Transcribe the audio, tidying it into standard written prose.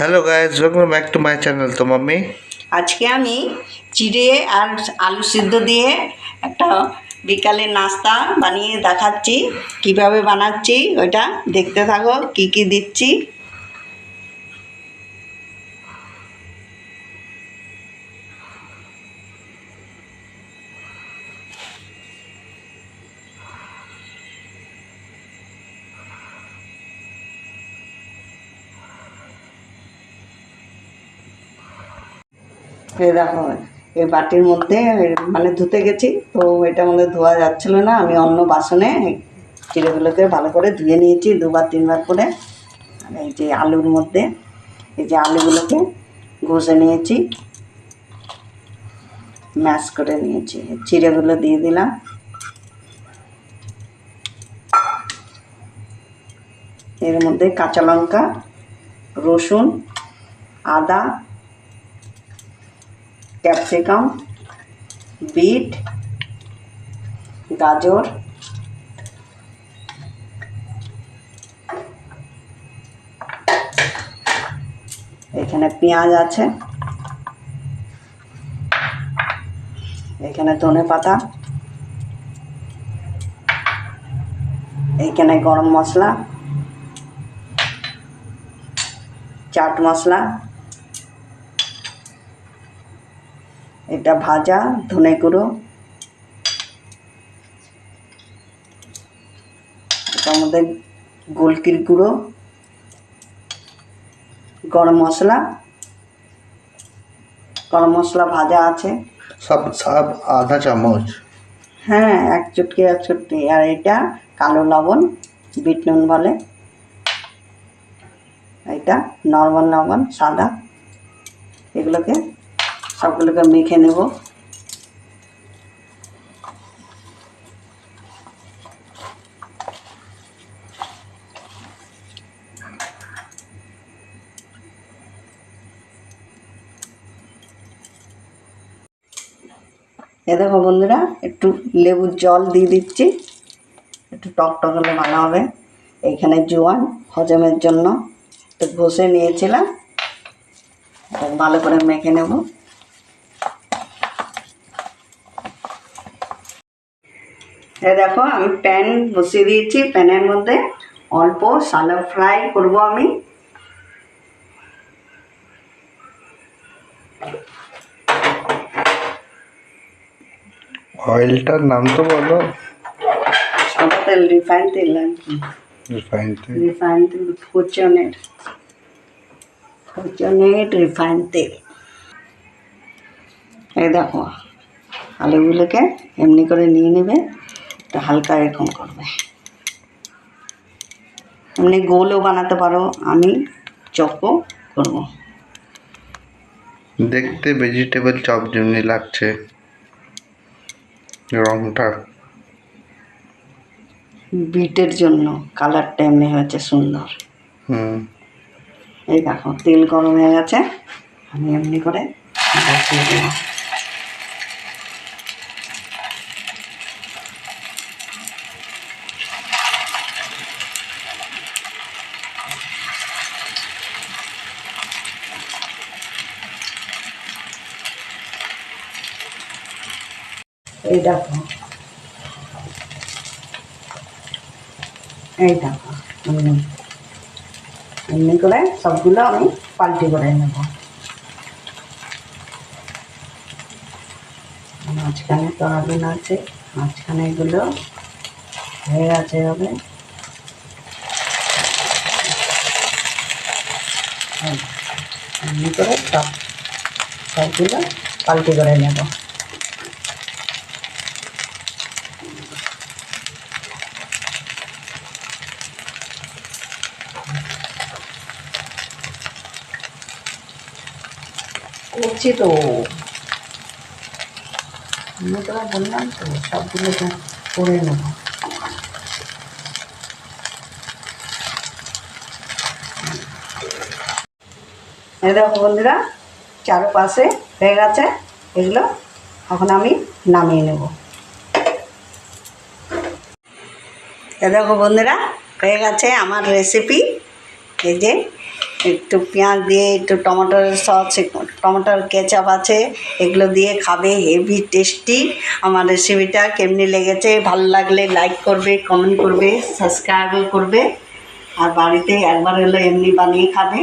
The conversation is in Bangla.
Hello guys, welcome back to my channel. তো মাম্মি আজকে আমি চিড়ে আর আলু সিদ্ধ দিয়ে একটা বিকালের নাস্তা বানিয়ে দেখাচ্ছি। কিভাবে বানাচ্ছি ওইটা দেখতে থাকো, কি কি দিচ্ছি। এই দেখো, এই বাটির মধ্যে মানে ধুতে গেছি তো এটার মধ্যে ধোয়া যাচ্ছিল না, আমি অন্য বাসনে চিড়েগুলোকে ভালো করে ধুয়ে নিয়েছি দুবার তিনবার করে। আর এই যে আলুর মধ্যে এই যে আলুগুলোকে ঘষে নিয়েছি, ম্যাশ করে নিয়েছি, চিড়েগুলো দিয়ে দিলাম। এর মধ্যে কাঁচা লঙ্কা, রসুন, আদা, ক্যাপসিকাম, বিট, গাজর, এখানে পেঁয়াজ আছে, এখানে ধনে পাতা, এইখানে গরম মশলা, চাট মশলা, এটা ভাজা ধনে গুঁড়ো, এটার মধ্যে গোলকির গুঁড়ো, গরম মশলা ভাজা আছে সব আধা চামচ। হ্যাঁ, এক চুটকি। আর এটা কালো লবণ, বিট নুন বলে, এটা নর্মাল লবণ সাদা। এগুলোকে সবগুলোকে মেখে নেব। এ দেখো বন্ধুরা, একটু লেবুর জল দিয়ে দিচ্ছি, একটু টক হলে ভালো হবে। এইখানে জোয়ান হজমের জন্য একটু ঘষে নিয়েছিলাম, ভালো করে মেখে নেব। এ দেখো, আমি প্যান বসিয়ে দিয়েছি, প্যানের মধ্যে অল্প শ্যালো ফ্রাই করব আমি। অয়েলটার নাম তো বলো। সাদা তেল, রিফাইন তেল আর কি। রিফাইন তেল, ফরচুনেট রিফাইন তেল। এই দেখো, আলুগুলোকে এমনি করে নিয়ে নেবে, একটু হালকা এরকম করবে। এমনি গোলও বানাতে পারো, আমি চপও করব। দেখতে ভেজিটেবল চপ যেমনি লাগছে, রংটা বিটের জন্য কালারটা এমনি হয়েছে সুন্দর। এই দেখো, তেল গরম হয়ে গেছে, আমি এমনি করে বসিয়ে দেব। এই দেখো, এমনি করে সবগুলো আমি পাল্টি করে নেব। মাঝখানে তো আগুন আছে, মাঝখানে এগুলো হয়ে গেছে হবে। এমনি করে সবগুলো পাল্টি করে নেব। করছি তো, আমি তোরা বললাম তো সবগুলো করে নেব। এই দেখো বন্ধুরা, চারপাশে হয়ে গেছে এগুলো, এখন আমি নামিয়ে নেব। এই দেখো বন্ধুরা, হয়ে গেছে আমার রেসিপি। এই যে একটু পেঁয়াজ দিয়ে, একটু টমেটোর সস, টমেটোর কেচাপ আছে, এগুলো দিয়ে খাবে, হেভি টেস্টি। আমার রেসিপিটা কেমনি লেগেছে, ভালো লাগলে লাইক করবে, কমেন্ট করবে, সাবস্ক্রাইবও করবে, আর বাড়িতে একবার হলো এমনি বানিয়ে খাবে।